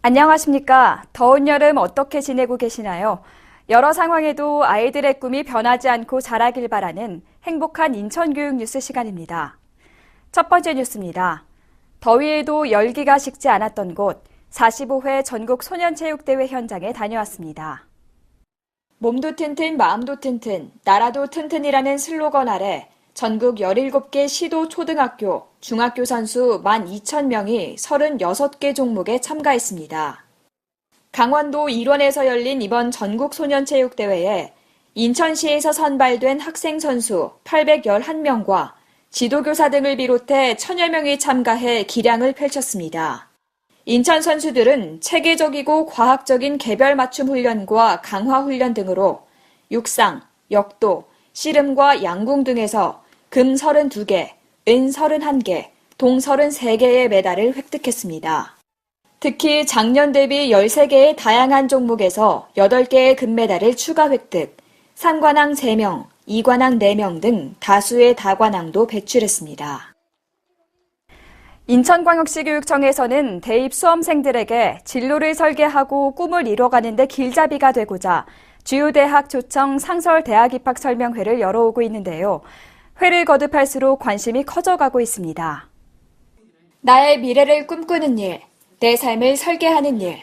안녕하십니까. 더운 여름 어떻게 지내고 계시나요? 여러 상황에도 아이들의 꿈이 변하지 않고 자라길 바라는 행복한 인천교육 뉴스 시간입니다. 첫 번째 뉴스입니다. 더위에도 열기가 식지 않았던 곳 45회 전국 소년체육대회 현장에 다녀왔습니다. 몸도 튼튼 마음도 튼튼 나라도 튼튼이라는 슬로건 아래 전국 17개 시도 초등학교, 중학교 선수 12,000명이 36개 종목에 참가했습니다. 강원도 일원에서 열린 이번 전국 소년체육대회에 인천시에서 선발된 학생 선수 811명과 지도교사 등을 비롯해 1,000여 명이 참가해 기량을 펼쳤습니다. 인천 선수들은 체계적이고 과학적인 개별 맞춤 훈련과 강화 훈련 등으로 육상, 역도, 씨름과 양궁 등에서 금 32개, 은 31개, 동 33개의 메달을 획득했습니다. 특히 작년 대비 13개의 다양한 종목에서 8개의 금메달을 추가 획득, 3관왕 3명, 2관왕 4명 등 다수의 다관왕도 배출했습니다. 인천광역시교육청에서는 대입 수험생들에게 진로를 설계하고 꿈을 이뤄가는 데 길잡이가 되고자 주요 대학 초청 상설 대학 입학 설명회를 열어오고 있는데요. 회를 거듭할수록 관심이 커져가고 있습니다. 나의 미래를 꿈꾸는 일, 내 삶을 설계하는 일,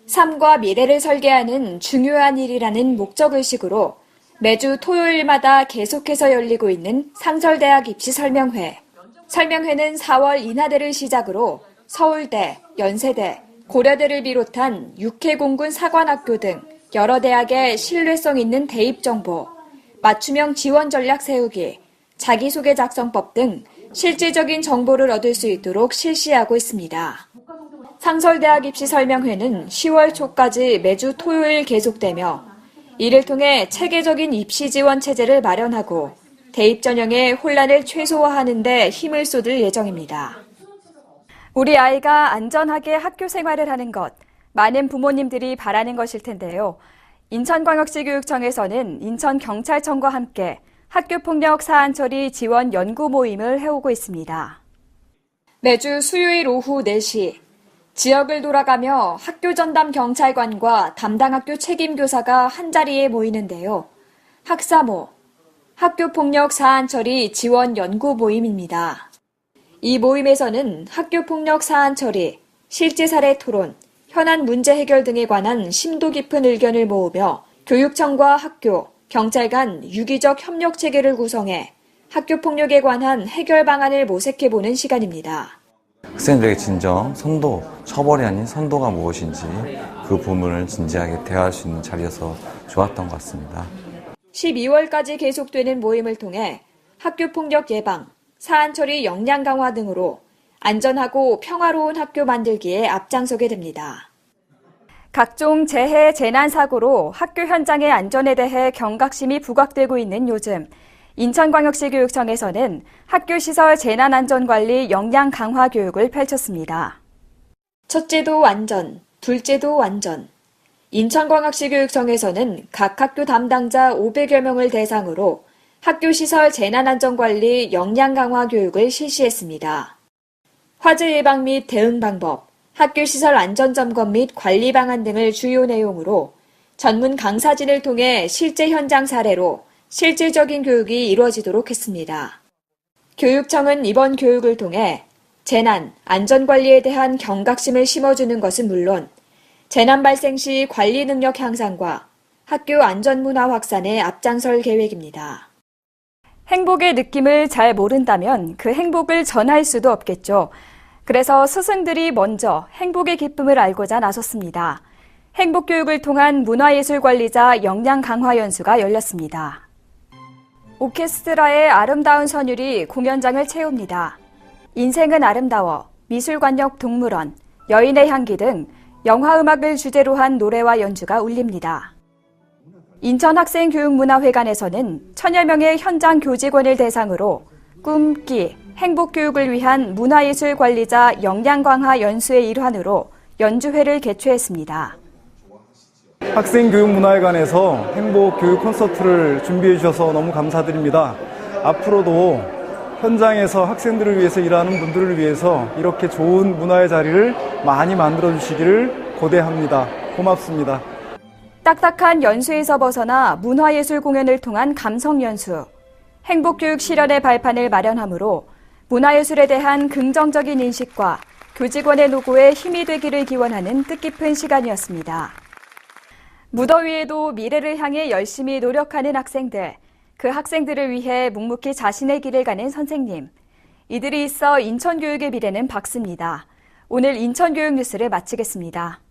삶과 미래를 설계하는 중요한 일이라는 목적의식으로 매주 토요일마다 계속해서 열리고 있는 상설대학 입시 설명회. 설명회는 4월 인하대를 시작으로 서울대, 연세대, 고려대를 비롯한 육해공군 사관학교 등 여러 대학의 신뢰성 있는 대입 정보, 맞춤형 지원 전략 세우기, 자기소개 작성법 등 실질적인 정보를 얻을 수 있도록 실시하고 있습니다. 상설대학 입시 설명회는 10월 초까지 매주 토요일 계속되며 이를 통해 체계적인 입시 지원 체제를 마련하고 대입 전형의 혼란을 최소화하는 데 힘을 쏟을 예정입니다. 우리 아이가 안전하게 학교 생활을 하는 것, 많은 부모님들이 바라는 것일 텐데요. 인천광역시교육청에서는 인천경찰청과 함께 학교폭력 사안 처리 지원 연구 모임을 해오고 있습니다. 매주 수요일 오후 4시 지역을 돌아가며 학교 전담 경찰관과 담당 학교 책임교사가 한자리에 모이는데요. 학사모, 학교폭력 사안 처리 지원 연구 모임입니다. 이 모임에서는 학교폭력 사안 처리, 실제 사례 토론, 현안 문제 해결 등에 관한 심도 깊은 의견을 모으며 교육청과 학교, 경찰 간 유기적 협력 체계를 구성해 학교폭력에 관한 해결 방안을 모색해보는 시간입니다. 학생들에게 진정, 선도, 처벌이 아닌 선도가 무엇인지 그 부분을 진지하게 대화할 수 있는 자리여서 좋았던 것 같습니다. 12월까지 계속되는 모임을 통해 학교폭력 예방, 사안 처리 역량 강화 등으로 안전하고 평화로운 학교 만들기에 앞장서게 됩니다. 각종 재해, 재난 사고로 학교 현장의 안전에 대해 경각심이 부각되고 있는 요즘, 인천광역시교육청에서는 학교시설 재난안전관리 역량 강화 교육을 펼쳤습니다. 첫째도 안전, 둘째도 안전. 인천광역시교육청에서는 각 학교 담당자 500여 명을 대상으로 학교시설 재난안전관리 역량 강화 교육을 실시했습니다. 화재 예방 및 대응 방법, 학교시설 안전점검 및 관리 방안 등을 주요 내용으로 전문 강사진을 통해 실제 현장 사례로 실질적인 교육이 이루어지도록 했습니다. 교육청은 이번 교육을 통해 재난, 안전관리에 대한 경각심을 심어주는 것은 물론 재난 발생 시 관리 능력 향상과 학교 안전문화 확산에 앞장설 계획입니다. 행복의 느낌을 잘 모른다면 그 행복을 전할 수도 없겠죠. 그래서 스승들이 먼저 행복의 기쁨을 알고자 나섰습니다. 행복교육을 통한 문화예술관리자 역량 강화 연수가 열렸습니다. 오케스트라의 아름다운 선율이 공연장을 채웁니다. 인생은 아름다워, 미술관역 동물원, 여인의 향기 등 영화음악을 주제로 한 노래와 연주가 울립니다. 인천학생교육문화회관에서는 1,000여 명의 현장 교직원을 대상으로 꿈,끼, 행복교육을 위한 문화예술관리자 역량 강화 연수의 일환으로 연주회를 개최했습니다. 학생교육문화회관에서 행복교육 콘서트를 준비해 주셔서 너무 감사드립니다. 앞으로도 현장에서 학생들을 위해서 일하는 분들을 위해서 이렇게 좋은 문화의 자리를 많이 만들어 주시기를 고대합니다. 고맙습니다. 딱딱한 연수에서 벗어나 문화예술 공연을 통한 감성연수, 행복교육 실현의 발판을 마련하므로 문화예술에 대한 긍정적인 인식과 교직원의 노고에 힘이 되기를 기원하는 뜻깊은 시간이었습니다. 무더위에도 미래를 향해 열심히 노력하는 학생들, 그 학생들을 위해 묵묵히 자신의 길을 가는 선생님, 이들이 있어 인천교육의 미래는 밝습니다. 오늘 인천교육 뉴스를 마치겠습니다.